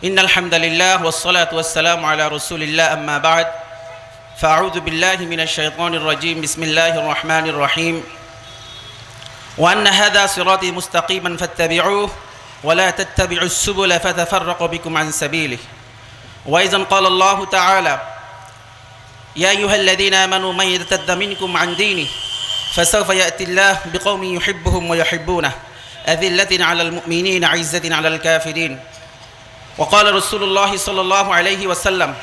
إن الحمد لله والصلاة والسلام على رسول الله أما بعد فأعوذ بالله من الشيطان الرجيم بسم الله الرحمن الرحيم وأن هذا صراطي مستقيما فاتبعوه ولا تتبعوا السبل فتفرق بكم عن سبيله وإذا قال الله تعالى يا أيها الذين آمنوا من يرتد منكم عن دينه فسوف يأتي الله بقوم يحبهم ويحبونه أذلة على المؤمنين عزة على الكافرين وقال رسول الله صلى الله عليه وسلم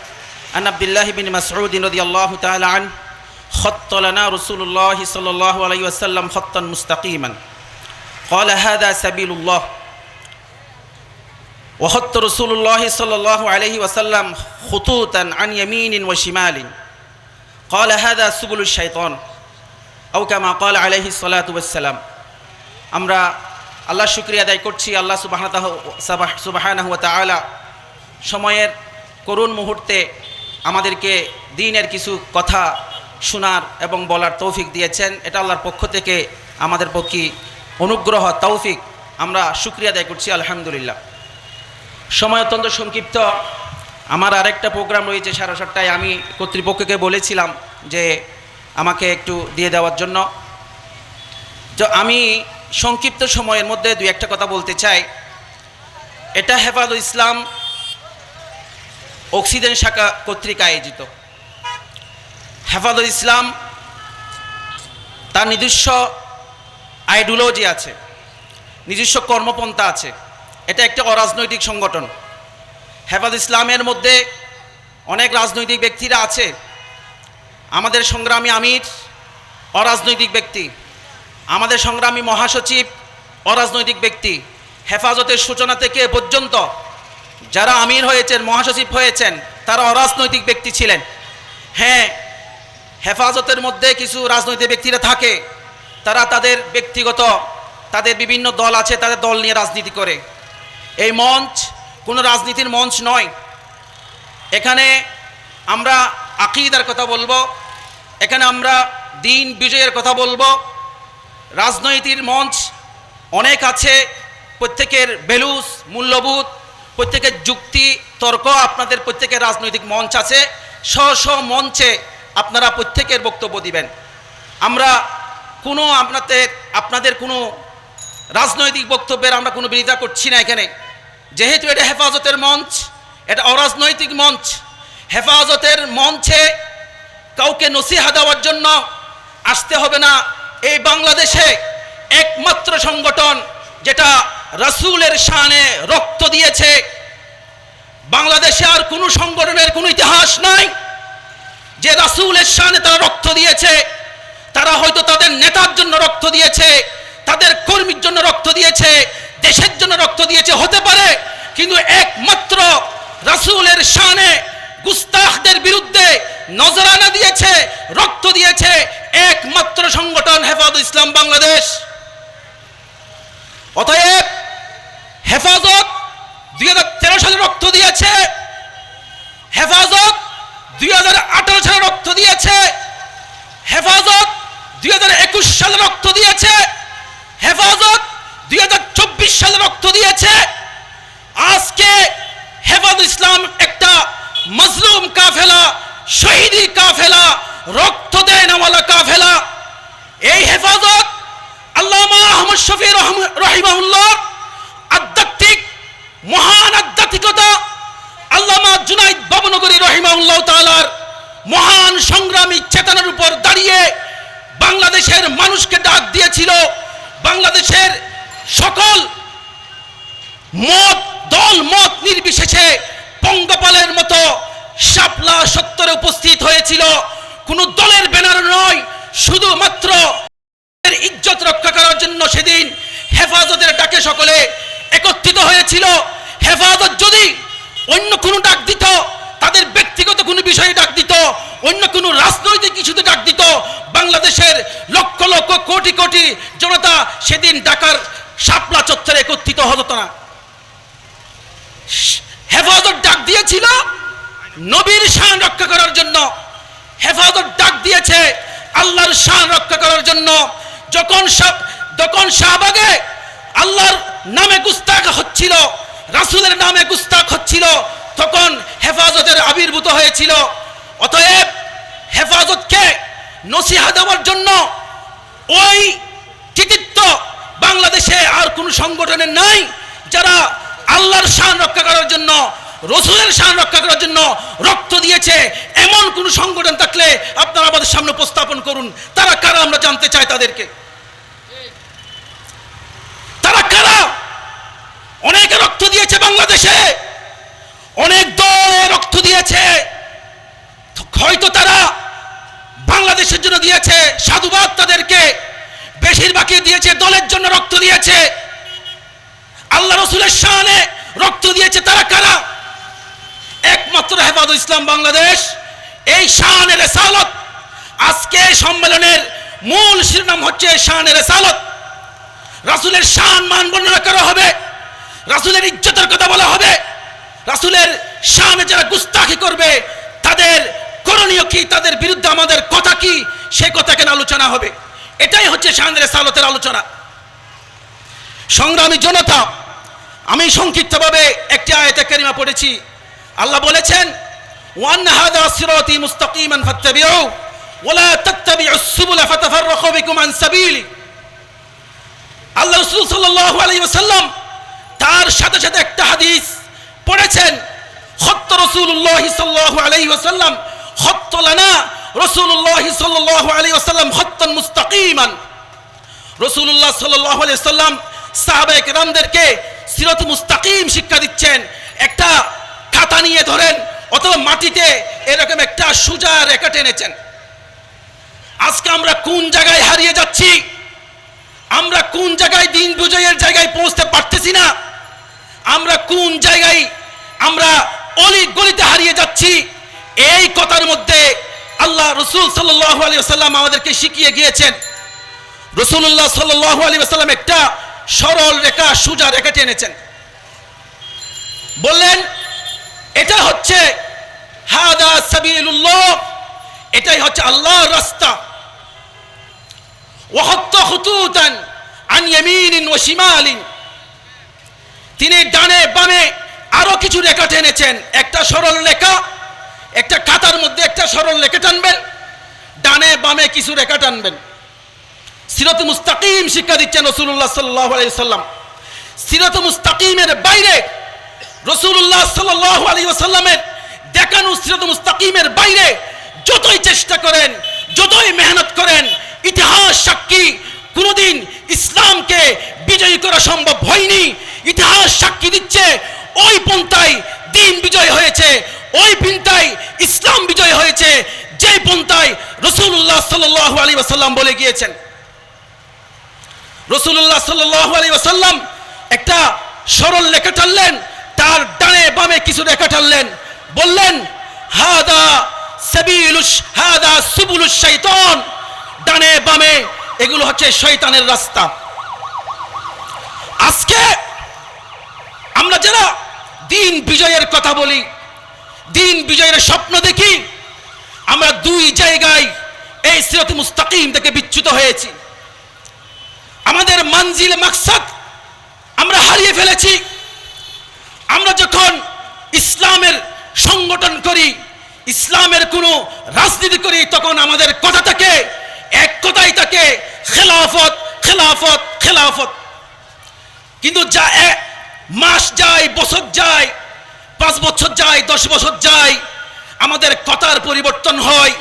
عن عبد الله بن مسعود رضي الله تعالى عنه خط لنا رسول الله صلى الله عليه وسلم خطا مستقيما قال هذا سبيل الله وخط رسول الله صلى الله عليه وسلم خطوطا عن يمين وشمال قال هذا سبل الشيطان أو كما قال عليه الصلاة والسلام আমরা আল্লাহ শুকরিয়া আদায় করছি আল্লাহ সুবহানাহু ওয়া তাআলা সময়ের করুণ মুহূর্তে আমাদেরকে দ্বীনের কিছু কথা শোনার এবং বলার তৌফিক দিয়েছেন। এটা আল্লাহর পক্ষ থেকে আমাদের পক্ষে অনুগ্রহ তৌফিক, আমরা শুকরিয়া আদায় করছি আলহামদুলিল্লাহ। সময় অত্যন্ত সংক্ষিপ্ত, আমার আরেকটা প্রোগ্রাম রয়েছে 7:30টায়। আমি কর্তৃপক্ষকে বলেছিলাম যে আমাকে একটু দিয়ে দেওয়ার জন্য। তো আমি সংক্ষিপ্ত সময়ের মধ্যে দুই একটা কথা বলতে চাই। এটা হেফাজত ইসলাম অক্সিজেন শাখা কর্তৃক আয়োজিত। হেফাজত ইসলাম তার নিজস্ব আইডিওলজি আছে, নিজস্ব কর্মপন্থা আছে। এটা একটা অরাজনৈতিক সংগঠন। হেফাজত ইসলামের মধ্যে অনেক রাজনৈতিক ব্যক্তিরা আছে। আমাদের সংগ্রামী আমির অরাজনৈতিক ব্যক্তি, আমাদের সংগ্রামী মহাসচিব অরাজনৈতিক ব্যক্তি। হেফাজতের সূচনা থেকে পর্যন্ত যারা আমির হয়েছেন, মহাসচিব হয়েছেন, তারা অরাজনৈতিক ব্যক্তি ছিলেন। হ্যাঁ, হেফাজতের মধ্যে কিছু রাজনৈতিক ব্যক্তিরা থাকে, তারা তাদের ব্যক্তিগত, তাদের বিভিন্ন দল আছে, তাদের দল নিয়ে রাজনীতি করে। এই মঞ্চ কোনো রাজনীতির মঞ্চ নয়। এখানে আমরা আকীদার কথা বলবো, এখানে আমরা দ্বীন বিজয়ের কথা বলবো। রাজনৈতিক মঞ্চ অনেক আছে, প্রত্যেকের ভ্যালুস, মূল্যবোধ, প্রত্যেকের যুক্তি তর্ক, আপনাদের প্রত্যেকের রাজনৈতিক মঞ্চ আছে। স্ব মঞ্চে আপনারা প্রত্যেকের বক্তব্য দিবেন। আমরা কোনো আপনাদের কোনো রাজনৈতিক বক্তব্যের আমরা কোনো বিরোধিতা করছি না এখানে। যেহেতু এটা হেফাজতের মঞ্চ, এটা অরাজনৈতিক মঞ্চ। হেফাজতের মঞ্চে কাউকে নসিহা দেওয়ার জন্য আসতে হবে না। এই বাংলাদেশে একমাত্র সংগঠন যেটা রাসূলের শানে রক্ত দিয়েছে, বাংলাদেশে আর কোনো সংগঠনের কোনো ইতিহাস নাই যে রাসূলের শানে তারা রক্ত দিয়েছে। তারা হয়তো তাদের নেতার জন্য রক্ত দিয়েছে, তাদের কর্মীর জন্য রক্ত দিয়েছে, দেশের জন্য রক্ত দিয়েছে, হতে পারে, কিন্তু একমাত্র রাসূলের শানে গুস্তাখদের বিরুদ্ধে নজরানা দিয়েছে, রক্ত দিয়েছে একমাত্র সংগঠন হেফাজত ইসলাম বাংলাদেশ। অতএব হেফাজত 2013 সালে রক্ত দিয়েছে, হেফাজত 2018 সালে রক্ত দিয়েছে, হেফাজত 2021 সালে রক্ত দিয়েছে, হেফাজত 2024 সালে রক্ত দিয়েছে। আজকে হেফাজত ইসলাম একটা মজলুম কাফেলা, শহীদি কাফেলা, রক্ত দেয় নাওয়ালা কাফেলা। এই হেফাজত আল্লামা আহমদ শফি রহিমাহুল্লাহ আধ্যাত্মিক মহান আধ্যাত্মিকতা, আল্লামা জুনাইদ বাবনগরী রহিমাহুল্লাহ তাআলার মহান সংগ্রামী চেতনার উপর দাঁড়িয়ে বাংলাদেশের মানুষকে ডাক দিয়েছিল। বাংলাদেশের সকল দল মত নির্বিশেষে পঙ্গপালের মতো শাপলা সত্তরে উপস্থিত হয়েছিল। কোন দলের ব্যানার নয়, শুধুমাত্র ইজ্জত রক্ষা করার জন্য সেদিন হেফাজতের ডাকে সকলে একত্রিত হয়েছিল। হেফাজত যদি অন্য কোনো ডাক দিত, তাদের ব্যক্তিগত কোনো বিষয়ে ডাক দিত, অন্য কোনো রাজনৈতিক কিছুতে ডাক দিত, বাংলাদেশের লক্ষ লক্ষ কোটি কোটি জনতা সেদিন ঢাকার শাপলা চত্বরে একত্রিত হতো না। হেফাজত ডাক দিয়েছিল নবীর শান রক্ষা করার জন্য, হেফাজত ডাক দিয়েছে আল্লাহর শান রক্ষা করার জন্য। যখন শাহবাগে আল্লাহর নামে গুস্তাখ হচ্ছিল, রাসূলের নামে গুস্তাখ হচ্ছিল, ছিল, তখন হেফাজতের আবির্ভূত হয়েছিল। অতএব হেফাজতকে নসিহা দেওয়ার জন্য ওই কৃতিত্ব বাংলাদেশে আর কোন সংগঠনের নাই, যারা আল্লাহর শান রক্ষা করার জন্য, রসুলের শান রক্ষা করার জন্য রক্ত দিয়েছে। এমন কোন সংগঠন থাকলে আপনারা আমাদের সামনে উপস্থাপন করুন। তারা কারা আমরা জানতে চাই তাদেরকে। তারা কারা? অনেকে রক্ত দিয়েছে বাংলাদেশে, অনেক দল রক্ত দিয়েছে, হয়তো তারা বাংলাদেশের জন্য দিয়েছে, সাধুবাদ তাদেরকে। বেশিরভাগই দিয়েছে দলের জন্য, রক্ত দিয়েছে, আল্লাহ রসুলের শানে রক্ত দিয়েছে। তারা কারা? একমাত্র হেফাজত ইসলাম বাংলাদেশ। এই শানের রেসালত, আজকে সম্মেলনের মূল শিরোনাম হচ্ছে শানের রেসালত। রাসূলের শান মান বর্ণনা করা হবে, রাসূলের ইজ্জতের কথা বলা হবে, রাসূলের শানে যারা গুস্তাখি করবে তাদের করণীয় কি, তাদের বিরুদ্ধে আমাদের কথা কি, সেই কথা কেন আলোচনা হবে। এটাই হচ্ছে শানের রেসালতের আলোচনা। সংগ্রামী জনতা, আমি সংক্ষিপ্তভাবে একটি আয়াতে কারিমা পড়েছি। আল্লাহ বলেছেন, ওয়ান্না হাযা সিরাতী মুস্তাকিমান ফাত্তাবিউ ওয়ালা তাত্তাবিউস সুবুলা ফাতাফাররাকু বিকুম আন সাবিলি। আল্লাহ রাসূল সাল্লাল্লাহু আলাইহি ওয়াসাল্লাম তার সাথে সাথে একটা হাদিস পড়েছেন, খত্ত রাসূলুল্লাহ সাল্লাল্লাহু আলাইহি ওয়াসাল্লাম খত্ত লানা রাসূলুল্লাহ সাল্লাল্লাহু আলাইহি ওয়াসাল্লাম খত্তান মুস্তাকিমান। রাসূলুল্লাহ সাল্লাল্লাহু আলাইহি ওয়াসাল্লাম সাহাবায়ে কেরামদেরকে সিরাত মুস্তাকিম শিক্ষা দিচ্ছেন। একটা খাতা নিয়ে ধরেন অথবা মাটিতে এরকম একটা সোজা রেখা টেনেছেন। আজকে আমরা কোন জায়গায় হারিয়ে যাচ্ছি? আমরা কোন জায়গায় দিন বিজয়ের জায়গায় পৌঁছতে পারতেছি না? আমরা কোন জায়গায় আমরা অলি গলিতে হারিয়ে যাচ্ছি? এই কথার মধ্যে আল্লাহ রাসূল সাল্লাল্লাহু আলাইহি ওয়াসাল্লাম আমাদেরকে শিখিয়ে গিয়েছেন। রাসূলুল্লাহ সাল্লাল্লাহু আলাইহি ওয়াসাল্লাম একটা সরল রেখা, সোজা রেখা টেনেছেন, বললেন এটা হচ্ছে হাদা সাবিলুল্লাহ, এটাই হচ্ছে আল্লাহর রাস্তা। ওয়া খাত্তা খুতুতান আন ইয়ামিনিন ওয়া শিমালিন, তিনি ডানে বামে আরো কিছু রেখা টেনেছেন। একটা সরল রেখা, একটা খাতার মধ্যে একটা সরল রেখা টানবেন, ডানে বামে কিছু রেখা টানবেন। সিরাত মুস্তাকিম শিক্ষা দিচ্ছেন রাসূলুল্লাহ সাল্লাল্লাহু আলাইহি ওয়াসাল্লাম। সিরাত মুস্তাকিমের বাইরে রাসূলুল্লাহ সাল্লাল্লাহু আলাইহি ওয়াসাল্লামের দেখানো সিরাত মুস্তাকিমের বাইরে যতই চেষ্টা করেন, যতই মেহনত করেন, ইতিহাস সাক্ষী কোনোদিন ইসলামকে বিজয়ী করা সম্ভব হয়নি। ইতিহাস সাক্ষী দিচ্ছে ওই পন্থায় দিন বিজয় হয়েছে, ওই পন্থায় ইসলাম বিজয় হয়েছে, যে পন্থায় রাসূলুল্লাহ সাল্লাল্লাহু আলাইহি ওয়াসাল্লাম বলে গিয়েছেন। রাসূলুল্লাহ সাল্লাল্লাহু আলাইহি ওয়াসাল্লাম একটা সরল রেখা টানলেন, তার ডানে বামে কিছু রেখা টানলেন, বললেন হাদা সাবিলুশ হাদা সুবুলুশ শাইতান, ডানে বামে এগুলো হচ্ছে শয়তানের রাস্তা। আজকে আমরা যারা দিন বিজয়ের কথা বলি, দিন বিজয়ের স্বপ্ন দেখি, আমরা দুই জায়গায় এই সিরাত মুস্তাকিম থেকে বিচ্যুত হয়েছি। আমাদের মানজিল মাকসাদ আমরা হারিয়ে ফেলেছি। আমরা যখন ইসলামের সংগঠন করি, ইসলামের কোনো রাজনীতি করি, তখন আমাদের কথা থাকে, এক কথাই থাকে খেলাফত খেলাফত খেলাফত। কিন্তু যা মাস যায়, বছর যায়, 5 বছর যায়, 10 বছর যায়, আমাদের কথার পরিবর্তন হয়।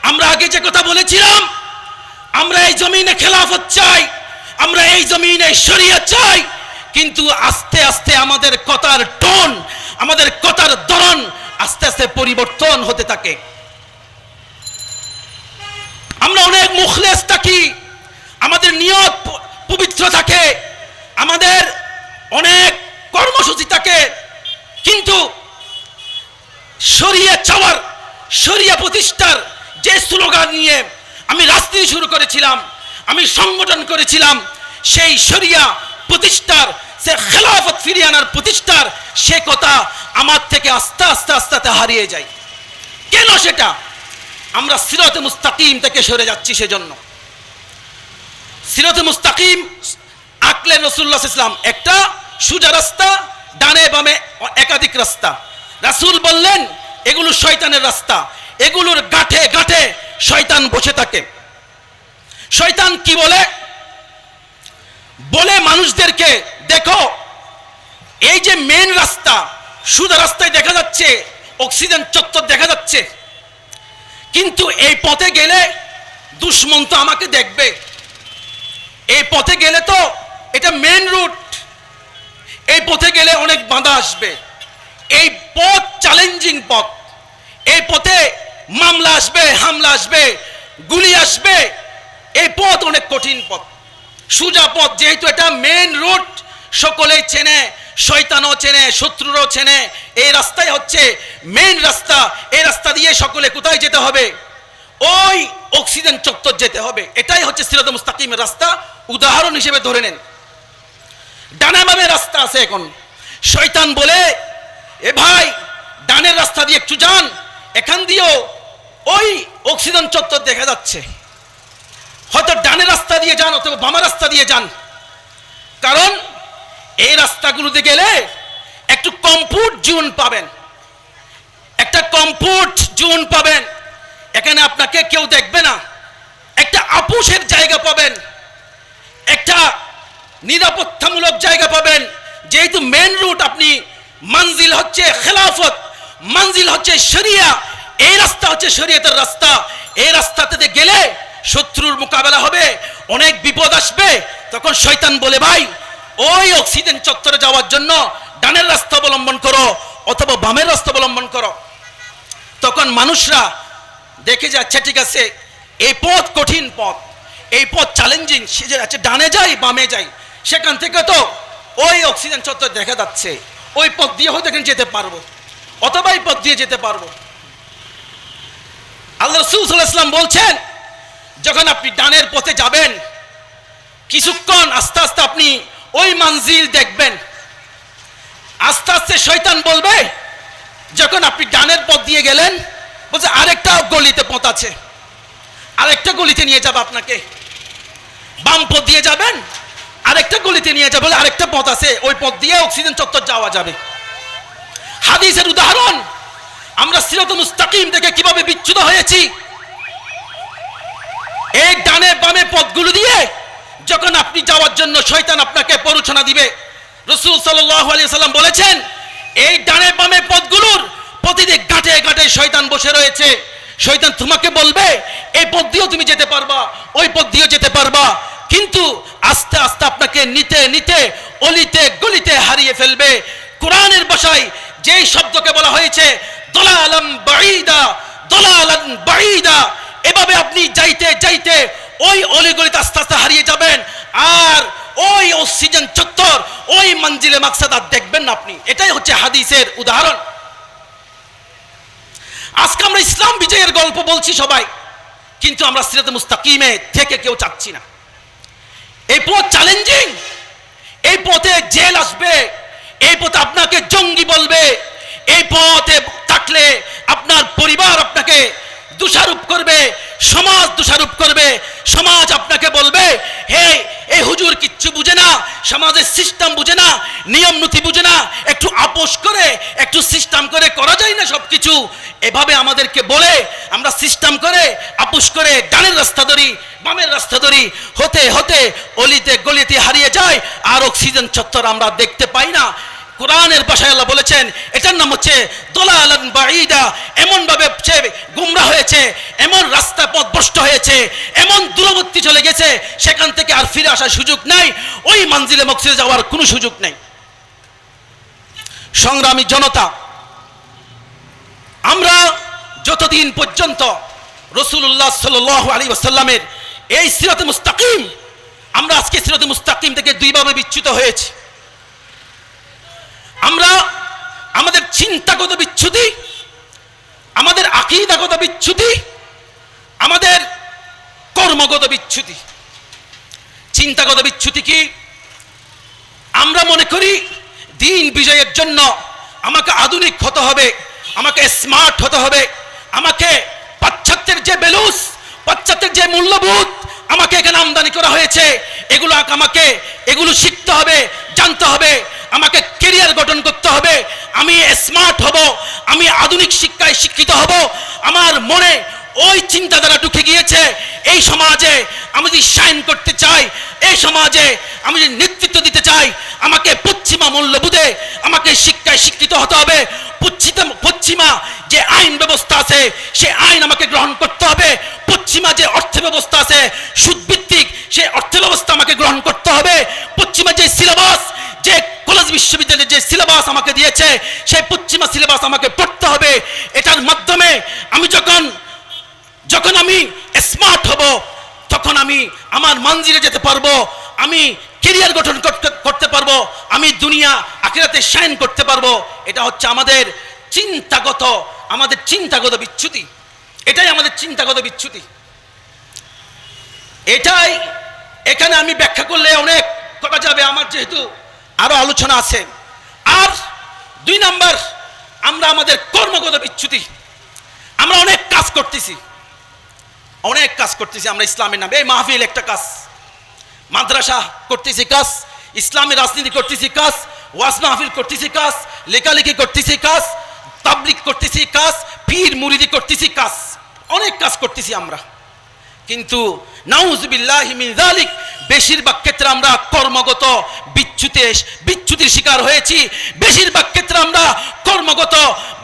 আমরা আগে যে কথা বলেছিলাম, আমরা এই জমিনে খেলাফত চাই, আমরা এই জমিনে শরিয়ত চাই, কিন্তু আস্তে আস্তে আমাদের কথার টোন, আমাদের কথার ধরন আস্তে আস্তে পরিবর্তন হতে থাকে। আমরা অনেক মুখলেস থাকি, আমাদের নিয়ত পবিত্র থাকে, আমাদের অনেক কর্মসূচি থাকে, কিন্তু শরিয়ত চাওয়ার, শরিয়া প্রতিষ্ঠার যে স্লোগান নিয়ে আমি রাজনীতি শুরু করেছিলাম, আমি সংগঠন করেছিলাম, সেই শরিয়া প্রতিষ্ঠার, সে খেলাফত ফিরিয়ে আনার প্রতিষ্ঠার সে কথা আমার থেকে আস্তে আস্তে আস্তে আস্তে হারিয়ে যায়। কেন? সেটা আমরা সিরাতে মুস্তাকিম থেকে সরে যাচ্ছি। সেজন্য সিরাতে মুস্তাকিম আঁকলেন রাসূলুল্লাহ সাল্লাল্লাহু আলাইহি ওয়াসাল্লাম, একটা সোজা রাস্তা, ডানে বামে একাধিক রাস্তা। রাসূল বললেন এগুলো শয়তানের রাস্তা, এগুলোর গাঁঠে গাঁঠে শয়তান বসে থাকে। শয়তান কি বলে? বলে মানুষদেরকে, দেখো এই যে মেন রাস্তা, সোজা রাস্তায় দেখা যাচ্ছে, অক্সিজেন চত্বর দেখা যাচ্ছে, কিন্তু এই পথে গেলে দুশ্মন তো আমাকে দেখবে, এই পথে গেলে তো এটা মেন রুট, এই পথে গেলে অনেক বাধা আসবে, এই পথ চ্যালেঞ্জিং পথ, এই পথে মামলা আসবে, হামলা আসবে, গুলি আসবে, এই পথ অনেক কঠিন পথ। সোজা পথ যেহেতু এটা মেন রুট, সকলেই চেনে, শয়তানও চেনে, শত্রুরও চেনে, এই রাস্তাই হচ্ছে মেন রাস্তা, এই রাস্তা দিয়ে সকলে কোথায় যেতে হবে? ওই অক্সিজেন চত্বর যেতে হবে। এটাই হচ্ছে সিরাত মুস্তাকিমের রাস্তা। উদাহরণ হিসেবে ধরে নেন, ডানে বামে রাস্তা আছে। এখন শয়তান বলে, এ ভাই ডানের রাস্তা দিয়ে একটু যান, এখান দিয়েও ওই অক্সিজেন চত্বর দেখা যাচ্ছে, হয়তো ডানের রাস্তা দিয়ে যান অথবা বামা রাস্তা দিয়ে যান, কারণ এই রাস্তাগুলোতে গেলে একটু কমফোর্ট জোন পাবেন, একটা কমফোর্ট জোন পাবেন, এখানে আপনাকে কেউ দেখবে না, একটা আপোষের জায়গা পাবেন, একটা নিরাপত্তামূলক জায়গা পাবেন। যেহেতু মেন রুট, আপনি মঞ্জিল হচ্ছে খেলাফত, মঞ্জিল হচ্ছে শরিয়া, এই রাস্তা হচ্ছে শরীয়তের রাস্তা, এই রাস্তাতে গেলে শত্রুর মোকাবেলা হবে, অনেক বিপদ আসবে। তখন শয়তান বলে, ভাই ওই অক্সিজেন চত্বরে যাওয়ার জন্য ডানের রাস্তা অবলম্বন করো অথবা বামের রাস্তা অবলম্বন করো। তখন মানুষরা দেখে যাচ্ছে, ঠিক আছে এই পথ কঠিন পথ, এই পথ চ্যালেঞ্জিং, সে যে আছে ডানে যাই বামে যাই, সেখান থেকে তো ওই অক্সিজেন চত্বর দেখা যাচ্ছে, ওই পথ দিয়ে হয়তো এখানে যেতে পারবো অথবা এই পথ দিয়ে যেতে পারবো। আল্লাহ রাসূল সাল্লাল্লাহু আলাইহি ওয়াসাল্লাম বলছেন, যখন আপনি ডানের পথে যাবেন, কিছুক্ষণ আস্তে আস্তে আপনি ওই মঞ্জিল দেখবেন, আস্তে আস্তে শয়তান বলবে, যখন আপনি ডানের পথ দিয়ে গেলেন, বলছে আরেকটা গলিতে পথ আছে, আরেকটা গলিতে নিয়ে যাবে আপনাকে, বাম পথ দিয়ে যাবেন, আরেকটা গলিতে নিয়ে যাবে, আরেকটা পথ আছে, ওই পথ দিয়ে অক্সিজেন চত্বর যাওয়া যাবে। হাদিসের উদাহরণ, আমরা সিরাতুল মুস্তাকিম থেকে কিভাবে বিচ্যুত হয়েছি। এই ডানে বামে পথগুলো দিয়ে যখন আপনি যাওয়ার জন্য শয়তান আপনাকে প্ররোচনা দিবে, রাসূল সাল্লাল্লাহু আলাইহি ওয়াসাল্লাম বলেছেন, এই ডানে বামে পথগুলোর প্রতিটি গাঁটে গাঁটে শয়তান বসে রয়েছে। শয়তান তোমাকে বলবে এই পথ দিয়েও তুমি যেতে পারবা, ওই পথ দিয়েও যেতে পারবা, কিন্তু আস্তে আস্তে আপনাকে নিতে নিতে অলিতে গলিতে হারিয়ে ফেলবে। কোরআনের ভাষায় যেই শব্দকে বলা হয়েছে দলালাম বাঈদা, দলালান বাঈদা, এভাবে আপনি যাইতে যাইতে ওই অলিগলিতে আস্তে আস্তে হারিয়ে যাবেন, আর ওই অক্সিজেন চত্বর, ওই মঞ্জিলে মাকসাদ আর দেখবেন না আপনি। এটাই হচ্ছে হাদিসের উদাহরণ। আজকে আমরা ইসলাম বিজয়ের গল্প বলছি সবাই, কিন্তু আমরা সিরাতে মুস্তাকিমে থেকে কেউ চাচ্ছি না। এই পথ চ্যালেঞ্জিং, এই পথে জেল আসবে, এই পথে আপনাকে জঙ্গি বলবে, এই পথে থাকলে আপনার পরিবার আপনাকে দোষারোপ করবে, সমাজ দোষারোপ করবে, সমাজ আপনাকে বলবে হে এই হুজুর কিচ্ছু বুঝে না, সমাজের সিস্টেম বুঝে না, নিয়ম নীতি বুঝে না, একটু আপোষ করে একটু সিস্টেম করে করা যায় না সবকিছু, এভাবে আমাদেরকে বলে আমরা সিস্টেম করে আপোষ করে ডানের রাস্তা ধরি বামের রাস্তা ধরি, হতে হতে অলিতে গলিতে হারিয়ে যায়, আর অক্সিজেন চত্বর আমরা দেখতে পাই না। কোরআনের ভাষায় আল্লাহ বলেছেন এটার নাম হচ্ছে দলালান বাঈদা। এমন ভাবে সে গুমরা হয়েছে, এমন রাস্তা পথ ভ্রষ্ট হয়েছে, এমন দূরবর্তী চলে গেছে, সেখান থেকে আর ফিরে আসার সুযোগ নাই, ওই মঞ্জিলে মকসিদে যাওয়ার কোনো সুযোগ নেই। সংগ্রামী জনতা, আমরা যতদিন পর্যন্ত রাসূলুল্লাহ সাল্লাল্লাহু আলাইহি ওয়াসাল্লামের এই সিরাতে মুস্তাকিম, আমরা আজকে সিরাতে মুস্তাকিম থেকে দুইভাবে বিচ্যুত হয়েছি। আমরা আমাদের চিন্তাগত বিচ্যুতি, আমাদের আকীদাগত বিচ্যুতি, আমাদের কর্মগত বিচ্যুতি। চিন্তাগত বিচ্যুতি কি? আমরা মনে করি দিন বিজয়ের জন্য আমাকে আধুনিক হতে হবে, আমাকে স্মার্ট হতে হবে, আমাকে পাশ্চাত্যের যে বেলুস, পাশ্চাত্যের যে মূল্যবোধ আমাকে এখানে আমদানি করা হয়েছে, এগুলো শিখতে হবে, জানতে হবে। আমাকে ক্যারিয়ার গঠন করতে হবে, আমি স্মার্ট হব, আমি আধুনিক শিক্ষায় শিক্ষিত হব। আমার মনে ওই চিন্তাধারা ঢুকে গিয়েছে, এই সমাজে আমি যদি শাইন করতে চাই, এই সমাজে আমি যদি নেতৃত্ব দিতে চাই, আমাকে পশ্চিমা মূল্যবোধে আমাকে শিক্ষায় শিক্ষিত হতে হবে। পশ্চিমা যে আইন ব্যবস্থা আছে সে আইন আমাকে গ্রহণ করতে হবে। পশ্চিমা যে অর্থ ব্যবস্থা আছে সুদভিত্তিক, সেই অর্থ ব্যবস্থা আমাকে গ্রহণ করতে হবে। পশ্চিমা যে সিলেবাস, যে কলেজ বিশ্ববিদ্যালয়ের যে সিলেবাস আমাকে দিয়েছে, সেই পশ্চিমা সিলেবাস আমাকে পড়তে হবে। এটার মাধ্যমে আমি যখন আমি স্মার্ট হব, তখন আমি আমার মঞ্জিলে যেতে পারবো, আমি ক্যারিয়ার গঠন করতে পারবো, আমি দুনিয়া আখিরাতে শাইন করতে পারবো। এটা হচ্ছে আমাদের চিন্তাগত বিচ্যুতি। এটাই আমাদের চিন্তাগত বিচ্যুতি। এটাই এখানে আমি ব্যাখ্যা করলে অনেক কথা যাবে, আমার যেহেতু আরো আলোচনা আছে। আর 2 নাম্বার, আমরা আমাদের কর্মগত বিচ্যুতি। আমরা অনেক কাজ করতেছি আমরা ইসলামের নামে। এই মাহফিল একটা কাজ, মাদ্রাসা করতেছি কাজ, ইসলামী রাজনীতি করতেছি কাজ, ওয়াজ মাহফিল করতেছি কাজ, লেখালেখি করতেছি কাজ, তাবলিগ করতেছি কাজ, পীর মুরিদি করতেছি কাজ, অনেক কাজ করতেছি আমরা। কিন্তু নাউযুবিল্লাহি মিন যালিক, বেশিরভাগ ক্ষেত্রে আমরা কর্মগত বিচ্যুতির শিকার হয়েছি। বেশিরভাগ ক্ষেত্রে আমরা কর্মগত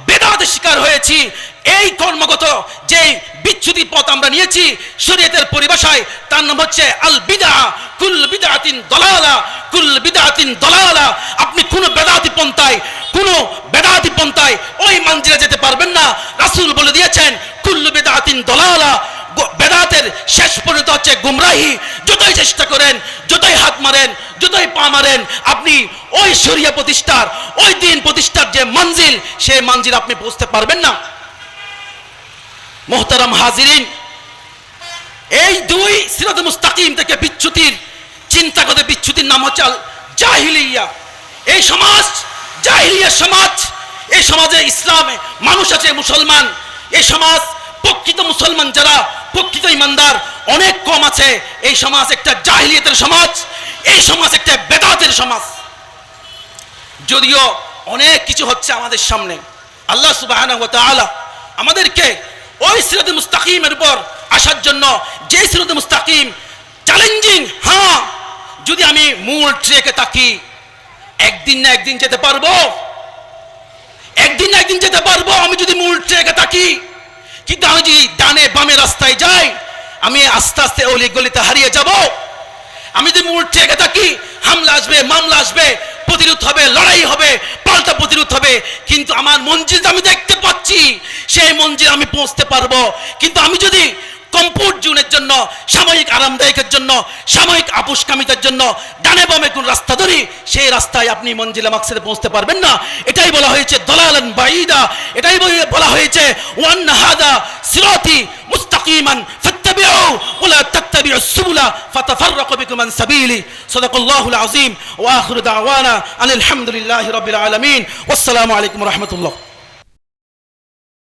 বেদাতের শিকার হয়েছি। এই কর্মগত যে বিচ্যুতি পথ আমরা নিয়েছি, শরীয়তের পরিভাষায় তার নাম হচ্ছে আল বিদআ। কুল্লু বিদআতিন দালালা, কুল্লু বিদআতিন দালালা। আপনি কোন বেদাতি পন্থায় ওই মঞ্জিলে যেতে পারবেন না। রাসূল বলে দিয়েছেন কুল্লু বিদআতিন দালালা, বেদাতের শেষ পর্যন্ত হচ্ছে গুমরাহি। যতই চেষ্টা করেন, যতই হাত মারেন, যতই পা মারেন, আপনি ওই শরিয়া প্রতিষ্ঠার, ওই দ্বীন প্রতিষ্ঠার যে মঞ্জিল, সেই মঞ্জিল আপনি পৌঁছতে পারবেন না। মুহতারাম হাজিরিন, এই 2 সিরাতুল মুস্তাকিম থেকে চিন্তাগত বিচ্যুতির নাম হচ্ছে জাহিলিয়া। এই সমাজ জাহিলিয়া সমাজ। এই সমাজে ইসলামে মানুষ আছে, মুসলমান। এই সমাজ প্রকৃত মুসলমান যারা, প্রকৃত ইমানদার অনেক কম আছে। এই সমাজ একটা জাহিলিয়াতের সমাজ, এই সমাজ একটা বেদাতের সমাজ। যদিও অনেক কিছু হচ্ছে আমাদের সামনে, আল্লাহ সুবহানাহু ওয়া তাআলা আমাদেরকে ওই সিরাতুল মুস্তাকিমের উপর আসার জন্য, যে সিরাতুল মুস্তাকিম চ্যালেঞ্জিং, হ্যাঁ, যদি আমি মূল ট্রেকে থাকি, একদিন না একদিন যেতে পারবো, আমি যদি মূল ট্রেকে থাকি। কিন্তু আমি যদি ডানে বামে রাস্তায় যাই, আমি আস্তে আস্তে অলি গলিতে হারিয়ে যাব। আমি যদি মূল ট্রেকে থাকি, হামলা আসবে, মামলা আসবে, প্রতিরোধ হবে, লড়াই হবে, পাল্টা প্রতিরোধ হবে। কিন্তু আমার মঞ্জিল আমি দেখতে পাচ্ছি, সেই মঞ্জিল আমি পৌঁছতে পারবো। কিন্তু আমি যদি কমফোর্ট জোনের জন্য, সাময়িক আরামদায়কের জন্য, সাময়িক আপুষ্কামিতার জন্য ডানে বামে কোন রাস্তা ধরি, সেই রাস্তায় আপনি মঞ্জিলে মাকসাদে পৌঁছতে পারবেন না। এটাই বলা হয়েছে দালালান বাঈদা। এটাই বলা হয়েছে ওয়ান্না হাদা সিরাতি মুস্তাকিমান ফাত্তাবিউ ওয়া লা তাত্তাবিউস সুবুলা ফাতাফাররাকু বিকুম আন সাবিলি। সাদাকাল্লাহুল আযীম ওয়া আখিরু দাওয়ানা আলহামদুলিল্লাহি রাব্বিল আলামিন। ওয়াসসালামু আলাইকুম ওয়া রাহমাতুল্লাহ।